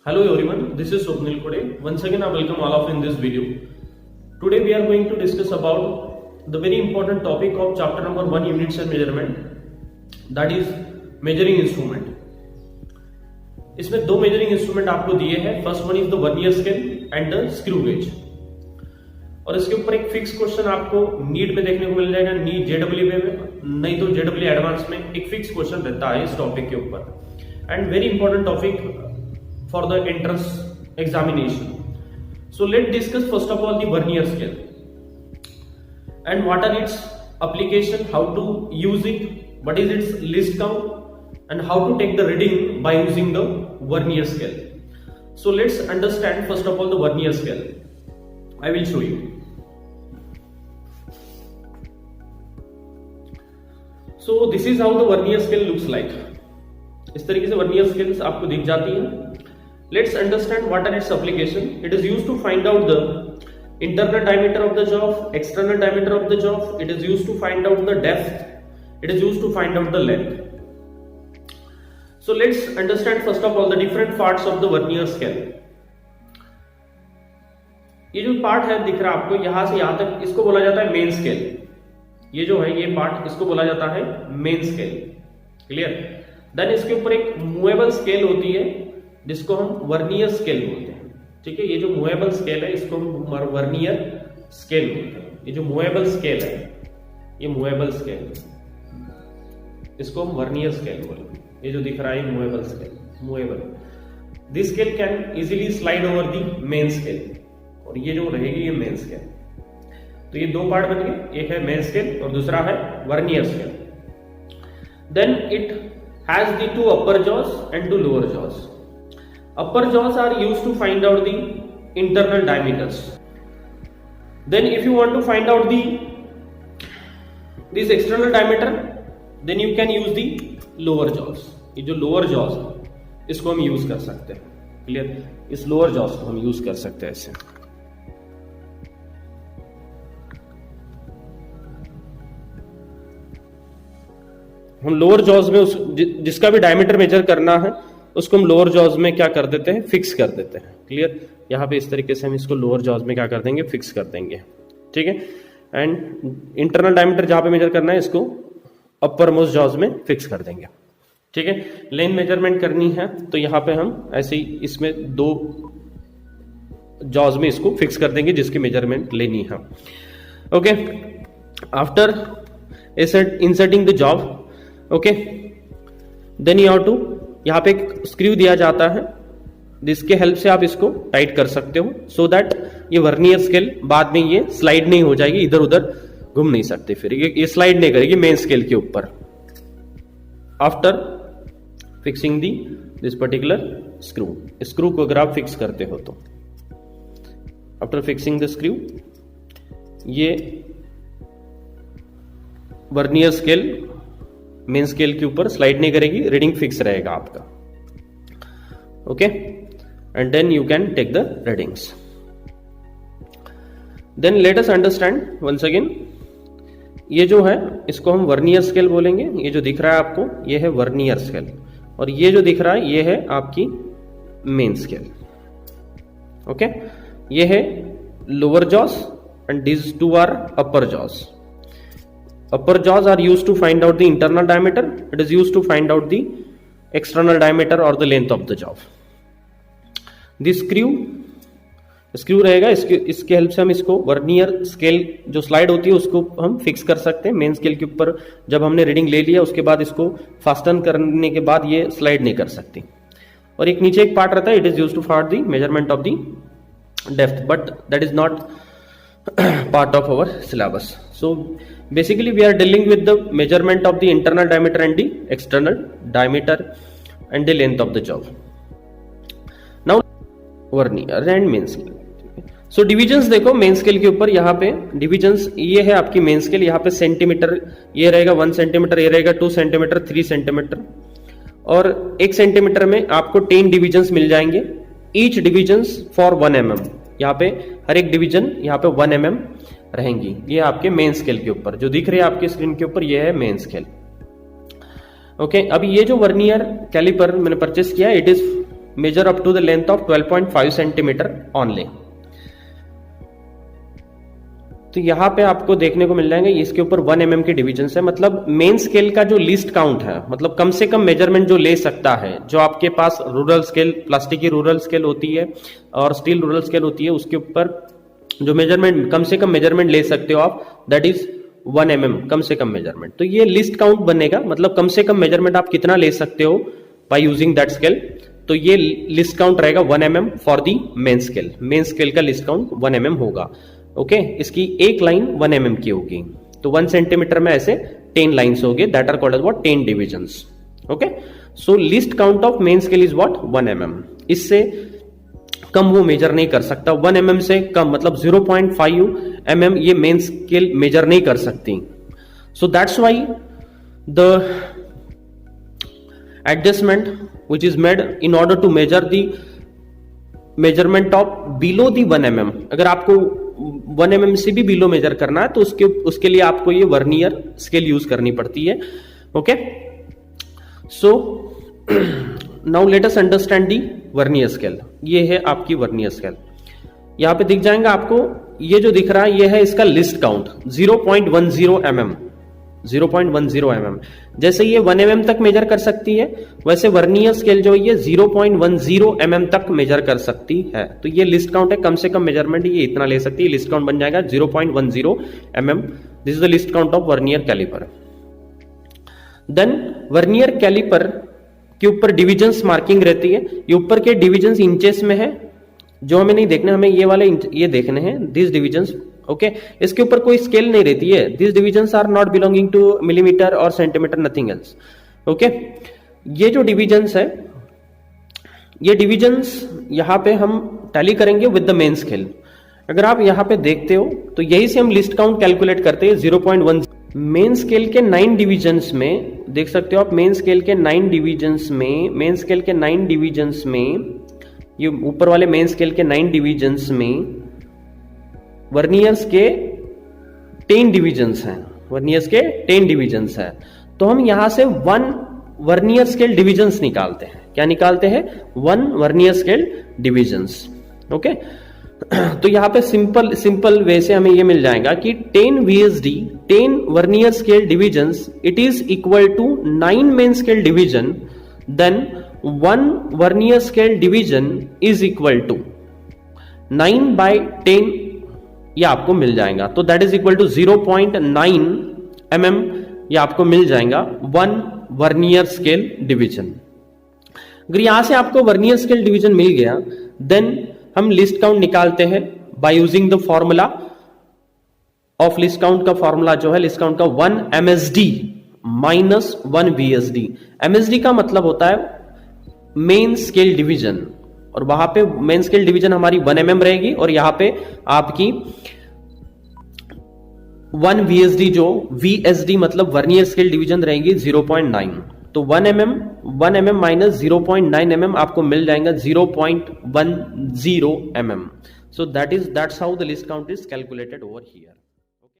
Hello everyone, this is Swapnil Kode. Once again I welcome all of you in this video. Today we are going to discuss about the very important topic of chapter number 1 units and measurement, that is measuring instrument. इसमें दो measuring instrument आपको दिए हैं. First one is the vernier scale and the screw gauge. और इसके ऊपर एक fix question आपको नीट में देखने को मिल जाएगा, नीट जेडब्ल्यू में, नहीं तो जेडब्ल्यू एडवांस में एक फिक्स क्वेश्चन रहता है इस टॉपिक के ऊपर. And very important topic for the entrance examination. So let's discuss first of all the vernier scale and what are its application, how to use it, what is its least count and how to take the reading by using the vernier scale. So let's understand first of all the vernier scale. I will show you. So this is how the vernier scale looks like. इस तरीके से vernier scales आपको दिख जाती है. Let's understand what are its application. It is used to find out the internal diameter of the jaw, external diameter of the jaw. It is used to find out the depth. It is used to find out the length. So let's understand first of all the different parts of the vernier scale. ये जो part है दिख रहा है आपको, यहां से यहां तक, इसको बोला जाता है मेन स्केल. ये जो है ये पार्ट, इसको बोला जाता है मेन स्केल. क्लियर? देन इसके ऊपर एक मूवेबल स्केल होती है जिसको हम वर्नियर स्केल बोलते हैं. ठीक है, ये जो मूवेबल स्केल है इसको हम वर्नियर स्केल बोलते हैं. ये जो मूवेबल स्केल है, ये मूवेबल स्केल, इसको हम वर्नियर स्केल बोलते हैं. ये जो दिख रहा है movable scale, movable. This scale can easily slide over the main scale. और ये जो रहेगी ये मेन स्केल. तो ये दो पार्ट बन गए, एक है मेन स्केल और दूसरा है vernier scale. Then it has the two upper jaws and two lower jaws. Upper jaws are used to find out the internal diameters. Then if you want to find out this external diameter, then you can use the lower jaws. ये जो lower jaws है इसको हम use कर सकते हैं. Clear? इस lower jaws को हम यूज कर सकते हैं ऐसे. हम लोअर जॉज में जिसका भी डायमीटर मेजर करना है उसको हम लोअर जॉज में क्या कर देते हैं, फिक्स कर देते हैं. क्लियर? यहाँ पे इस तरीके से हम इसको लोअर जॉज में क्या कर देंगे, फिक्स कर देंगे. ठीक है. एंड इंटरनल डायमीटर जहां पे मेजर करना है इसको अपर मोस्ट जॉज में फिक्स कर देंगे. ठीक है. लेंथ मेजरमेंट करनी है तो यहाँ पे हम ऐसे ही इसमें दो जॉज में इसको फिक्स कर देंगे जिसकी मेजरमेंट लेनी है. Okay. After inserting the job, okay, then you have to, यहाँ पे एक स्क्रू दिया जाता है जिसके हेल्प से आप इसको टाइट कर सकते हो, सो दैट ये वर्नियर स्केल बाद में ये स्लाइड नहीं हो जाएगी, इधर उधर घूम नहीं सकते, फिर ये स्लाइड नहीं करेगी मेन स्केल के ऊपर. After fixing this particular screw को अगर आप फिक्स करते हो तो आफ्टर फिक्सिंग द स्क्रू, ये वर्नियर स्केल मेन स्केल के ऊपर स्लाइड नहीं करेगी, रीडिंग फिक्स रहेगा आपका. Okay. And then you can take the readings. Then let us understand once again, ये जो है इसको हम वर्नियर स्केल बोलेंगे. ये जो दिख रहा है आपको ये है वर्नियर स्केल, और ये जो दिख रहा है ये है आपकी मेन स्केल. ओके. ये है lower jaws and this two are upper jaws. Upper jaws are used to find out the internal diameter. It is used to find out the external diameter or the length of the jaw. This screw रहेगा, इसके help से हम इसको vernier scale जो slide होती है उसको हम फिक्स कर सकते हैं मेन स्केल के ऊपर. जब हमने रीडिंग ले लिया उसके बाद इसको फास्टन करने के बाद ये स्लाइड नहीं कर सकती. और एक नीचे एक पार्ट रहता है, it is used to find the measurement of the depth, but that is not part of our syllabus. So basically we are dealing with the measurement of the internal diameter and the external diameter and the length of the jaw. Now vernier and main scale. So divisions देखो main scale के ऊपर, यहाँ पे divisions ये है आपकी main scale. यहाँ पे सेंटीमीटर ये रहेगा 1 सेंटीमीटर, ये रहेगा 2 सेंटीमीटर, 3 सेंटीमीटर, और 1 सेंटीमीटर में आपको 10 डिविजन्स मिल जाएंगे. Each divisions for 1 mm. यहाँ पे हर एक डिवीजन यहाँ पे 1 mm रहेंगी. ये आपके मेन स्केल के ऊपर जो दिख रही है आपके स्क्रीन के ऊपर, ये है मेन स्केल. ओके. अब ये जो वर्नियर कैलिपर मैंने परचेस किया, it is measure up to the length of 12.5 centimeter only. तो यहाँ पे आपको देखने को मिल जाएंगे इसके ऊपर 1 mm के डिवीजन है, मतलब मेन स्केल का जो लीस्ट काउंट है, मतलब कम से कम मेजरमेंट जो ले सकता है, जो आपके पास रूरल स्केल, प्लास्टिक की रूरल स्केल होती है और स्टील रूरल स्केल होती है, उसके ऊपर जो मेजरमेंट कम से कम मेजरमेंट ले सकते हो आप, दैट इज 1 mm कम से कम मेजरमेंट। तो ये लिस्ट काउंट बनेगा, मतलब कम से कम मेजरमेंट आप कितना ले सकते हो बाय यूजिंग दैट स्केल। तो ये लिस्ट काउंट रहेगा 1 mm for the main scale. Main scale का लिस्ट काउंट 1 mm होगा। ओके, इसकी एक लाइन 1 mm की होगी, तो 1 सेंटीमीटर में ऐसे 10 लाइन्स होगी, that are called as what 10 divisions. Okay, so least count of main scale is what 1 mm। इससे कम वो मेजर नहीं कर सकता। 1 mm से कम मतलब 0.5 mm ये मेन स्केल मेजर नहीं कर सकती। So that's why the adjustment which is made in order to measure the measurement of below the 1 mm। अगर आपको 1 mm से भी बिलो मेजर करना है तो उसके लिए आपको ये वर्नियर स्केल यूज करनी पड़ती है। Okay, so now let us understand the vernier scale. ये है आपकी वर्नियर स्केल, यहां पे दिख जाएगा आपको, ये जो दिख रहा है ये है इसका लिस्ट काउंट 0.10 mm। 0.10 mm जैसे ये 1 mm तक मेजर कर सकती है, वैसे वर्नियर स्केल जो ये 0.10 mm तक मेजर कर सकती है। तो ये लिस्ट काउंट है, कम से कम मेजरमेंट ये इतना ले सकती है, लिस्ट काउंट बन जाएगा 0.10 mm। This is the least count of vernier caliper. Then vernier caliper के ऊपर डिविजन्स मार्किंग रहती है। ये ऊपर के डिविजन्स इंचेस में है, जो हमें नहीं देखना, हमें ये वाले ये देखने हैं, दिस डिविजन्स। ओके, इसके ऊपर कोई स्केल नहीं रहती है। This divisions are not belonging to millimetre और सेंटीमीटर, नथिंग एल्स। ओके, ये जो डिविजन्स है, ये डिविजन्स यहां पे हम टैली करेंगे विद द मेन स्केल। अगर आप यहां पे देखते हो तो यही से हम लिस्ट काउंट कैलकुलेट करते हैं 0.1। मेन स्केल के 9 डिविजन्स में देख सकते हो आप, मेन स्केल के 9 डिविजन्स में ये ऊपर वाले मेन स्केल के 9 डिविजन्स में वर्नियर्स के 10 डिविजन्स हैं। वर्नियर्स के 10 डिविजन्स हैं, तो हम यहां से 1 वर्नियर स्केल डिविजन्स निकालते हैं। क्या निकालते हैं? 1 वर्नियर स्केल डिविजन्स। ओके, तो यहां पे सिंपल वे से हमें ये मिल जाएगा कि 10 VSD 10 vernier scale divisions it is equal to 9 main scale division, then 1 vernier scale division is equal to 9/10, ये आपको मिल जाएगा। तो that is equal to 0.9 mm, ये आपको मिल जाएगा 1 वर्नियर स्केल डिवीजन। अगर यहां से आपको वर्नियर स्केल डिवीजन मिल गया, देन हम लिस्ट काउंट निकालते हैं by using the formula of list count का फॉर्मूला जो है लिस्ट काउंट का 1 MSD माइनस 1 VSD। MSD का मतलब होता है मेन स्केल डिवीजन, और वहां पे मेन स्केल डिवीजन हमारी 1 mm रहेगी, और यहां पे आपकी 1 VSD जो VSD मतलब वर्नियर स्केल डिवीजन रहेगी 0.9। तो 1 mm माइनस 0.9 mm आपको मिल जाएगा 0.10 mm। So that's how the list count is calculated over here.